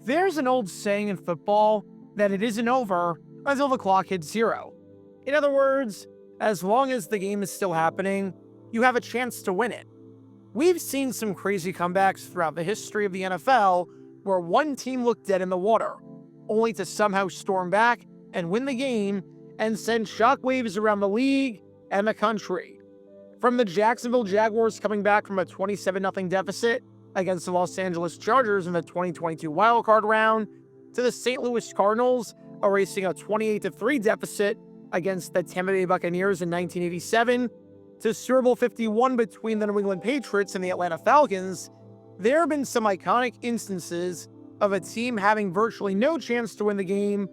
There's an old saying in football that it isn't over until the clock hits zero. In other words, as long as the game is still happening, you have a chance to win it. We've seen some crazy comebacks throughout the history of the NFL where one team looked dead in the water, only to somehow storm back and win the game and send shockwaves around the league and the country. From the Jacksonville Jaguars coming back from a 27-0 deficit against the Los Angeles Chargers in the 2022 wildcard round, to the St. Louis Cardinals erasing a 28-3 deficit against the Tampa Bay Buccaneers in 1987, to Super Bowl 51 between the New England Patriots and the Atlanta Falcons, there have been some iconic instances of a team having virtually no chance to win the game,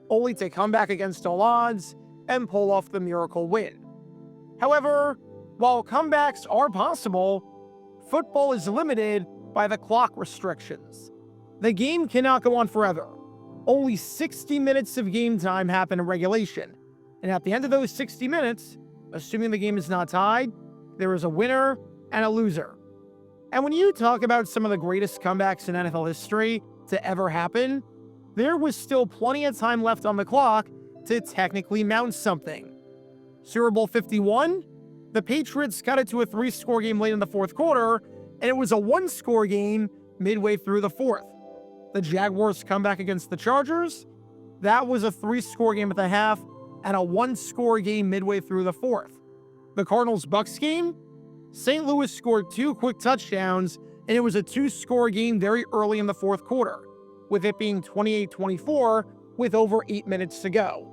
only to come back against all odds and pull off the miracle win. However, while comebacks are possible, football is limited by the clock restrictions. The game cannot go on forever. Only 60 minutes of game time happen in regulation, and at the end of those 60 minutes, assuming the game is not tied, there is a winner and a loser. And when you talk about some of the greatest comebacks in NFL history to ever happen, there was still plenty of time left on the clock to technically mount something. Super Bowl 51, the Patriots got it to a 3-score game late in the fourth quarter, and it was a 1-score game midway through the fourth. The Jaguars come back against the Chargers, that was a 3-score game at the half and a 1-score game midway through the fourth. The Cardinals-Bucks game, St. Louis scored 2 quick touchdowns, and it was a 2-score game very early in the fourth quarter, with it being 28-24 with over 8 minutes to go.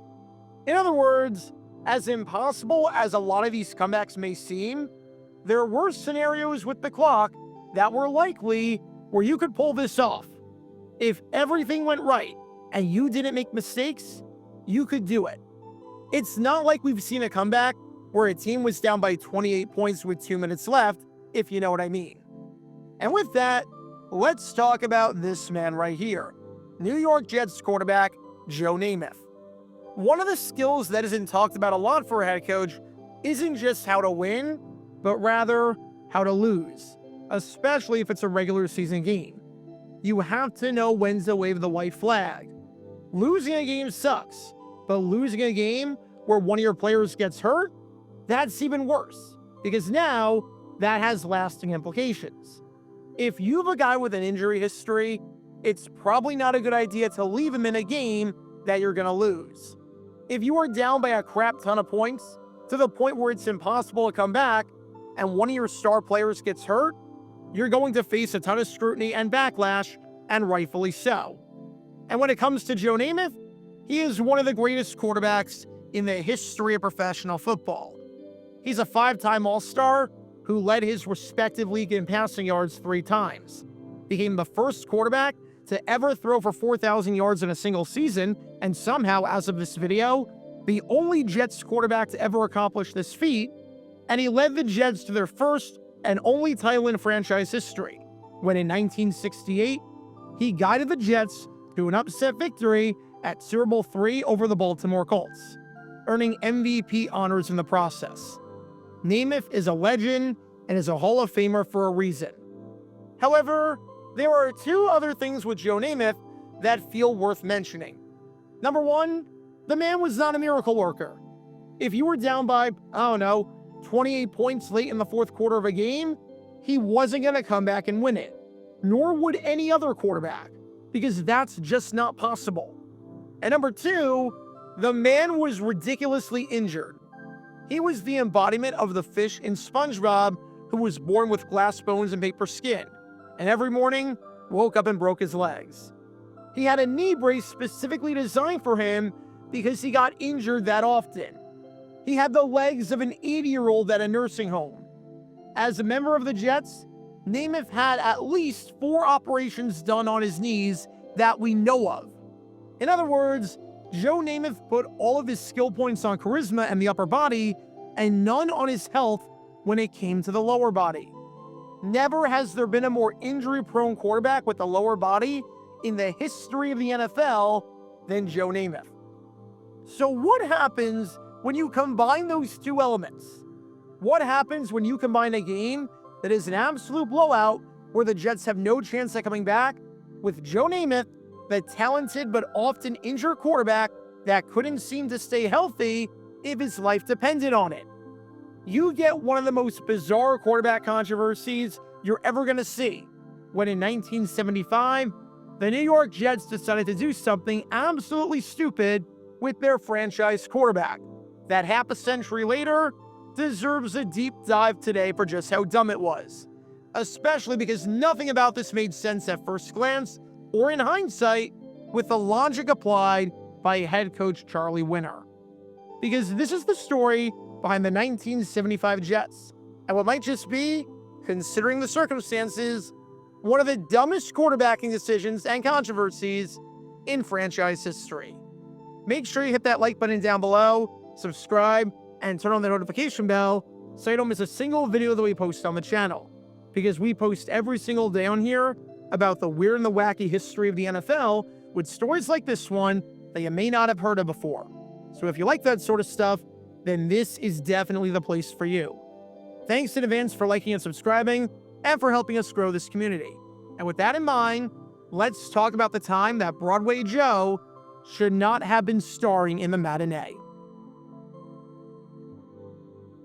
In other words, as impossible as a lot of these comebacks may seem, there were scenarios with the clock that were likely where you could pull this off. If everything went right and you didn't make mistakes, you could do it. It's not like we've seen a comeback where a team was down by 28 points with 2 minutes left, if you know what I mean. And with that, let's talk about this man right here, New York Jets quarterback Joe Namath. One of the skills that isn't talked about a lot for a head coach isn't just how to win, but rather how to lose, especially if it's a regular season game. You have to know when to wave the white flag. Losing a game sucks, but losing a game where one of your players gets hurt, that's even worse, because now that has lasting implications. If you have a guy with an injury history, it's probably not a good idea to leave him in a game that you're going to lose. If you are down by a crap ton of points, to the point where it's impossible to come back, and one of your star players gets hurt, you're going to face a ton of scrutiny and backlash, and rightfully so. And when it comes to Joe Namath, he is one of the greatest quarterbacks in the history of professional football. He's a 5-time All-Star who led his respective league in passing yards 3 times, became the first quarterback to ever throw for 4,000 yards in a single season, and somehow, as of this video, the only Jets quarterback to ever accomplish this feat, and he led the Jets to their first and only title in franchise history, when in 1968, he guided the Jets to an upset victory at Super Bowl III over the Baltimore Colts, earning MVP honors in the process. Namath is a legend and is a Hall of Famer for a reason. However, there are 2 other things with Joe Namath that feel worth mentioning. Number 1, the man was not a miracle worker. If you were down by, 28 points late in the fourth quarter of a game, he wasn't going to come back and win it. Nor would any other quarterback, because that's just not possible. And number 2, the man was ridiculously injured. He was the embodiment of the fish in SpongeBob who was born with glass bones and paper skin, and every morning woke up and broke his legs. He had a knee brace specifically designed for him because he got injured that often. He had the legs of an 80-year-old at a nursing home. As a member of the Jets, Namath had at least 4 operations done on his knees that we know of. In other words, Joe Namath put all of his skill points on charisma and the upper body, and none on his health when it came to the lower body. Never has there been a more injury-prone quarterback with the lower body in the history of the NFL than Joe Namath. So what happens when you combine those 2 elements? What happens when you combine a game that is an absolute blowout where the Jets have no chance at coming back with Joe Namath the talented but often injured quarterback that couldn't seem to stay healthy if his life depended on it. You get one of the most bizarre quarterback controversies you're ever going to see, when in 1975, the New York Jets decided to do something absolutely stupid with their franchise quarterback that half a century later deserves a deep dive today for just how dumb it was, especially because nothing about this made sense at first glance or in hindsight with the logic applied by head coach Charley Winner. Because this is the story behind the 1975 Jets, and what might just be, considering the circumstances, one of the dumbest quarterbacking decisions and controversies in franchise history. Make sure you hit that like button down below, subscribe, and turn on the notification bell so you don't miss a single video that we post on the channel. Because we post every single day on here about the weird and the wacky history of the NFL with stories like this one that you may not have heard of before. So if you like that sort of stuff, then this is definitely the place for you. Thanks in advance for liking and subscribing, and for helping us grow this community. And with that in mind, let's talk about the time that Broadway Joe should not have been starring in the matinee.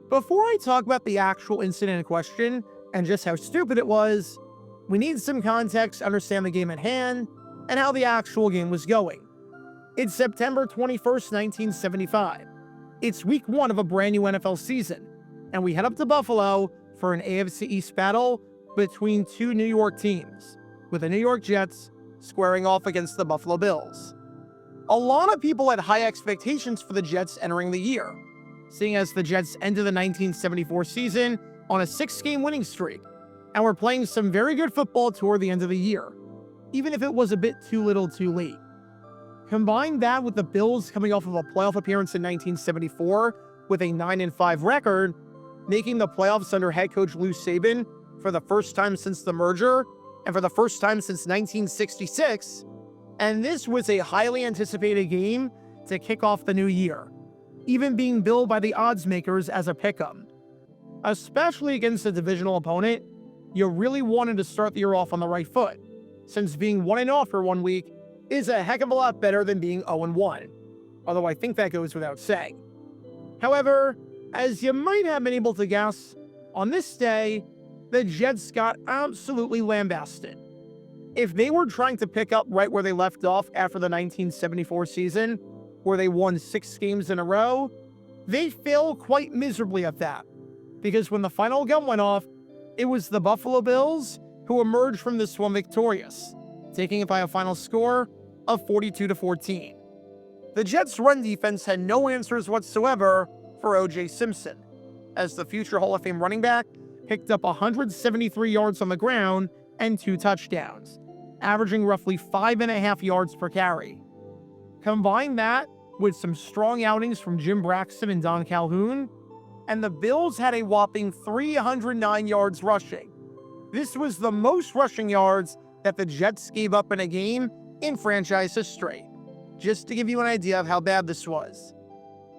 Before I talk about the actual incident in question and just how stupid it was, we need some context to understand the game at hand and how the actual game was going. It's September 21st, 1975. It's week 1 of a brand new NFL season, and we head up to Buffalo for an AFC East battle between two New York teams, with the New York Jets squaring off against the Buffalo Bills. A lot of people had high expectations for the Jets entering the year, seeing as the Jets ended the 1974 season on a 6-game winning streak, and were playing some very good football toward the end of the year, even if it was a bit too little too late. Combine that with the Bills coming off of a playoff appearance in 1974 with a 9-5 record, making the playoffs under head coach Lou Saban for the first time since the merger and for the first time since 1966, and this was a highly anticipated game to kick off the new year, even being billed by the odds makers as a pick'em. Especially against a divisional opponent, you really wanted to start the year off on the right foot, since being 1-0 for 1 week is a heck of a lot better than being 0-1, although I think that goes without saying. However, as you might have been able to guess, on this day, the Jets got absolutely lambasted. If they were trying to pick up right where they left off after the 1974 season, where they won 6 games in a row, they failed quite miserably at that. Because when the final gun went off, it was the Buffalo Bills who emerged from this one victorious, taking it by a final score of 42-14. The Jets' run defense had no answers whatsoever for O.J. Simpson, as the future Hall of Fame running back picked up 173 yards on the ground and 2 touchdowns, averaging roughly 5.5 yards per carry. Combine that with some strong outings from Jim Braxton and Don Calhoun, and the Bills had a whopping 309 yards rushing. This was the most rushing yards that the Jets gave up in a game in franchise history, just to give you an idea of how bad this was.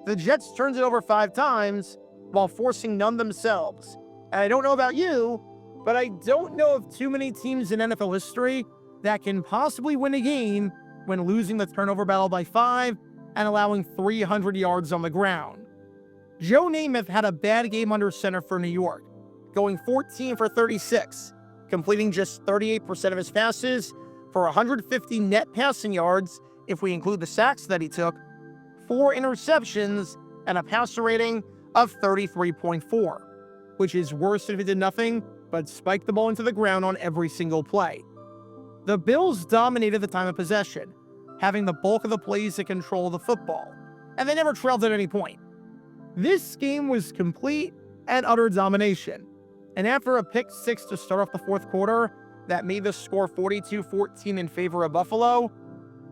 The Jets turned it over 5 times while forcing none themselves. And I don't know about you, but I don't know of too many teams in NFL history that can possibly win a game when losing the turnover battle by 5 and allowing 300 yards on the ground. Joe Namath had a bad game under center for New York, going 14 for 36, completing just 38% of his passes for 150 net passing yards if we include the sacks that he took, 4 interceptions, and a passer rating of 33.4, which is worse if it did nothing but spike the ball into the ground on every single play. The Bills dominated the time of possession, having the bulk of the plays to control the football, and they never trailed at any point. This game was complete and utter domination, and after a pick 6 to start off the 4th quarter that made the score 42-14 in favor of Buffalo,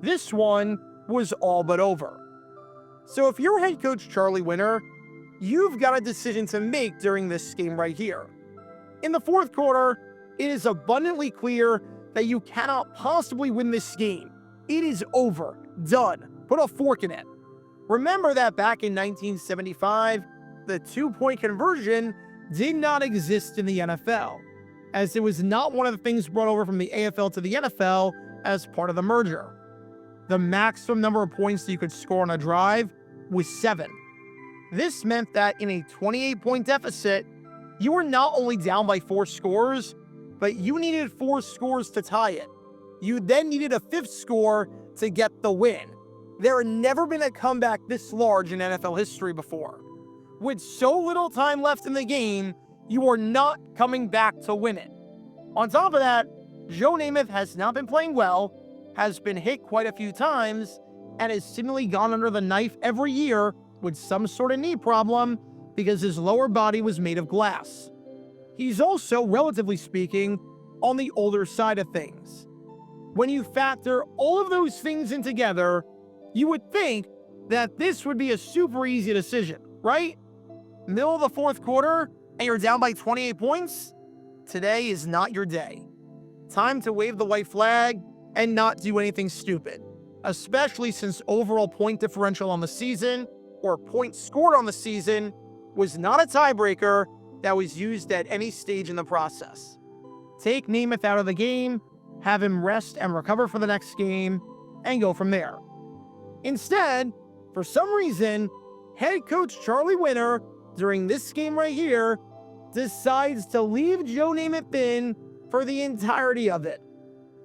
this one was all but over. So if you're head coach Charley Winner, you've got a decision to make during this game right here. In the 4th quarter, it is abundantly clear that you cannot possibly win this game. It is over. Done. Put a fork in it. Remember that back in 1975, the 2-point conversion did not exist in the NFL, as it was not one of the things brought over from the AFL to the NFL as part of the merger. The maximum number of points that you could score on a drive was 7. This meant that in a 28-point deficit, you were not only down by 4 scores, but you needed 4 scores to tie it. You then needed a 5th score to get the win. There had never been a comeback this large in NFL history before. With so little time left in the game, you are not coming back to win it. On top of that, Joe Namath has not been playing well, has been hit quite a few times, and has seemingly gone under the knife every year with some sort of knee problem because his lower body was made of glass. He's also, relatively speaking, on the older side of things. When you factor all of those things in together, you would think that this would be a super easy decision, right? Middle of the 4th quarter, and you're down by 28 points? Today is not your day. Time to wave the white flag and not do anything stupid, especially since overall point differential on the season, or points scored on the season, was not a tiebreaker that was used at any stage in the process. Take Namath out of the game, have him rest and recover for the next game, and go from there. Instead, for some reason, head coach Charley Winner, during this game right here, decides to leave Joe Namath in for the entirety of it.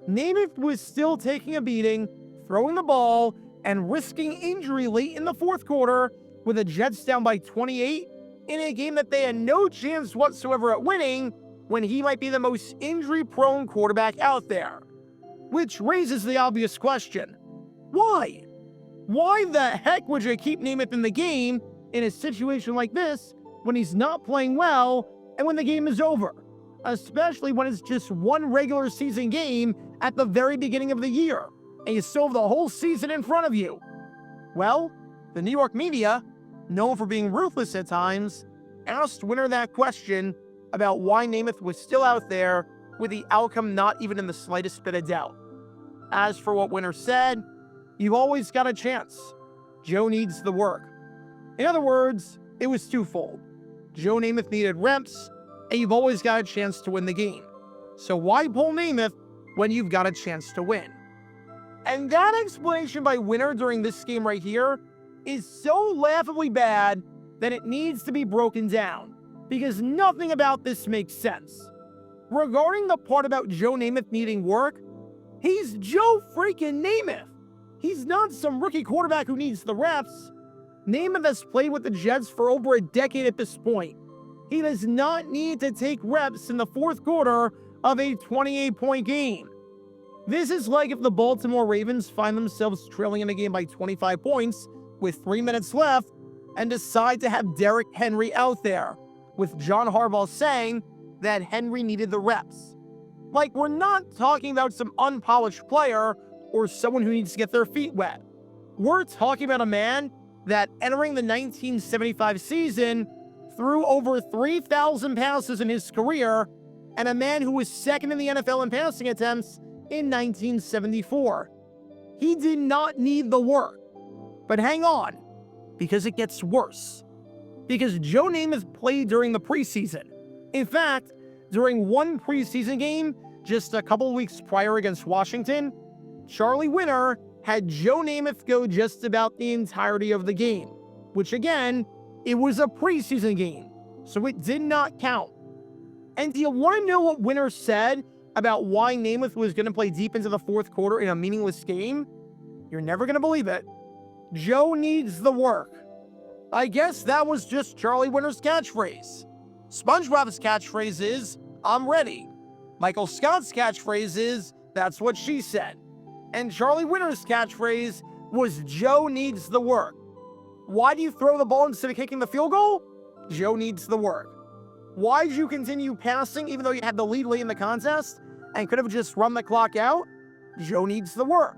Namath was still taking a beating, throwing the ball, and risking injury late in the 4th quarter with the Jets down by 28 in a game that they had no chance whatsoever at winning when he might be the most injury-prone quarterback out there. Which raises the obvious question: why? Why the heck would you keep Namath in the game in a situation like this when he's not playing well and when the game is over? Especially when it's just one regular season game at the very beginning of the year, and you still have the whole season in front of you. Well, the New York media, known for being ruthless at times, asked Winner that question about why Namath was still out there with the outcome not even in the slightest bit of doubt. As for what Winner said, you've always got a chance. Joe needs the work. In other words, it was twofold. Joe Namath needed reps, and you've always got a chance to win the game. So why pull Namath when you've got a chance to win? And that explanation by Winner during this game right here is so laughably bad that it needs to be broken down, because nothing about this makes sense. Regarding the part about Joe Namath needing work, he's Joe freaking Namath. He's not some rookie quarterback who needs the reps. Namath has played with the Jets for over a decade at this point. He does not need to take reps in the 4th quarter of a 28-point game. This is like if the Baltimore Ravens find themselves trailing in a game by 25 points with 3 minutes left and decide to have Derrick Henry out there, with John Harbaugh saying that Henry needed the reps. Like, we're not talking about some unpolished player or someone who needs to get their feet wet. We're talking about a man that, entering the 1975 season, threw over 3,000 passes in his career, and a man who was second in the NFL in passing attempts in 1974. He did not need the work. But hang on, because it gets worse. Because Joe Namath played during the preseason. In fact, during one preseason game, just a couple weeks prior against Washington, Charley Winner had Joe Namath go just about the entirety of the game, which again, it was a preseason game, so it did not count. And do you want to know what Winner said about why Namath was going to play deep into the 4th quarter in a meaningless game? You're never going to believe it. Joe needs the work. I guess that was just Charley Winner's catchphrase. SpongeBob's catchphrase is, "I'm ready." Michael Scott's catchphrase is, "That's what she said." And Charley Winner's catchphrase was, "Joe needs the work." Why do you throw the ball instead of kicking the field goal? Joe needs the work. Why did you continue passing even though you had the lead late in the contest and could have just run the clock out? Joe needs the work.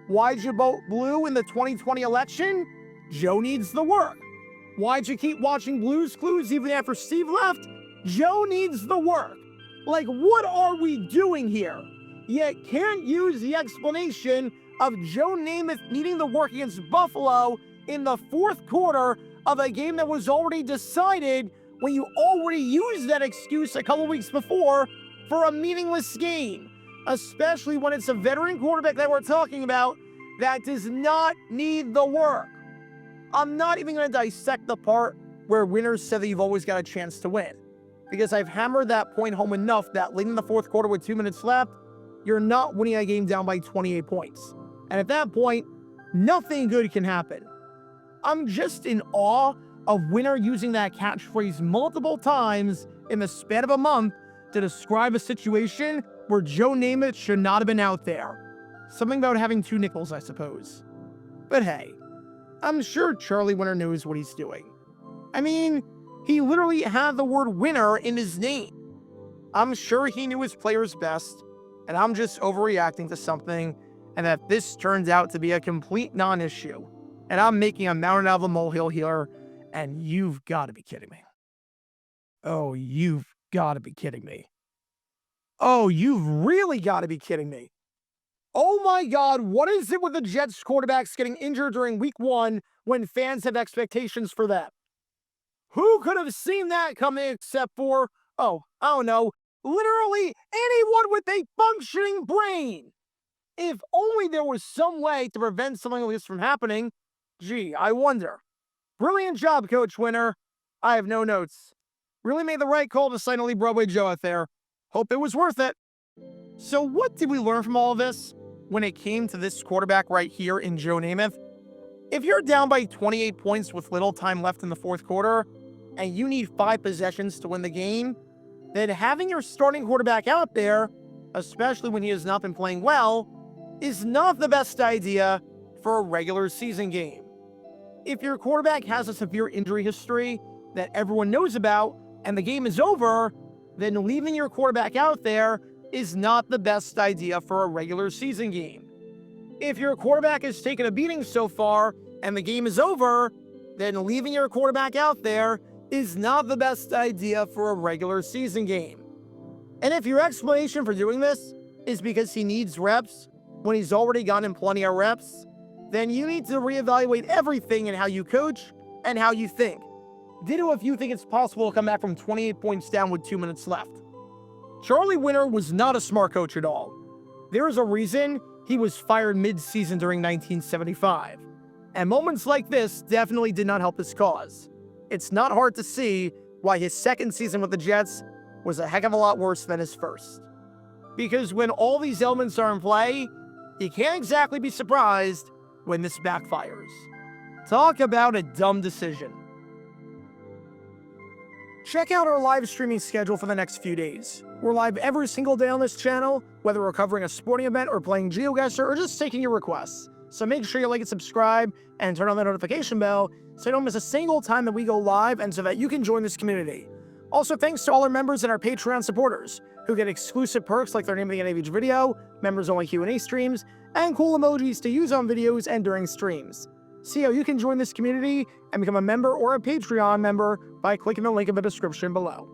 Why did you vote blue in the 2020 election? Joe needs the work. Why'd you keep watching Blue's Clues even after Steve left? Joe needs the work. Like, what are we doing here? You can't use the explanation of Joe Namath needing the work against Buffalo in the 4th quarter of a game that was already decided when you already used that excuse a couple weeks before for a meaningless game, especially when it's a veteran quarterback that we're talking about that does not need the work. I'm not even going to dissect the part where Winner said that you've always got a chance to win, because I've hammered that point home enough that late in the fourth quarter with 2 minutes left, you're not winning a game down by 28 points. And at that point, nothing good can happen. I'm just in awe of Winner using that catchphrase multiple times in the span of a month to describe a situation where Joe Namath should not have been out there. Something about having 2 nickels, I suppose. But hey, I'm sure Charley Winner knows what he's doing. I mean, he literally had the word winner in his name. I'm sure he knew his players best, and I'm just overreacting to something, and that this turns out to be a complete non-issue. And I'm making a mountain out of a molehill here, and you've got to be kidding me. Oh, you've got to be kidding me. Oh, you've really got to be kidding me. Oh my God, what is it with the Jets quarterbacks getting injured during week 1 when fans have expectations for them? Who could have seen that coming except for, I don't know, literally anyone with a functioning brain? If only there was some way to prevent something like this from happening. Gee, I wonder. Brilliant job, Coach Winner. I have no notes. Really made the right call to sign Elite Broadway Joe out there. Hope it was worth it. So what did we learn from all of this when it came to this quarterback right here in Joe Namath? If you're down by 28 points with little time left in the fourth quarter, and you need 5 possessions to win the game, then having your starting quarterback out there, especially when he has not been playing well, is not the best idea for a regular season game. If your quarterback has a severe injury history that everyone knows about, and the game is over, then leaving your quarterback out there is not the best idea for a regular season game. If your quarterback has taken a beating so far, and the game is over, then leaving your quarterback out there is not the best idea for a regular season game. And if your explanation for doing this is because he needs reps when he's already gotten plenty of reps, then you need to reevaluate everything in how you coach and how you think. Ditto if you think it's possible to come back from 28 points down with 2 minutes left. Charley Winner was not a smart coach at all. There is a reason he was fired mid-season during 1975. And moments like this definitely did not help his cause. It's not hard to see why his second season with the Jets was a heck of a lot worse than his first. Because when all these elements are in play, you can't exactly be surprised when this backfires. Talk about a dumb decision. Check out our live streaming schedule for the next few days. We're live every single day on this channel, whether we're covering a sporting event or playing GeoGuessr or just taking your requests. So make sure you like and subscribe and turn on the notification bell so you don't miss a single time that we go live and so that you can join this community. Also, thanks to all our members and our Patreon supporters who get exclusive perks like their name at the end of each video, members-only Q&A streams, and cool emojis to use on videos and during streams. See how you can join this community and become a member or a Patreon member by clicking the link in the description below.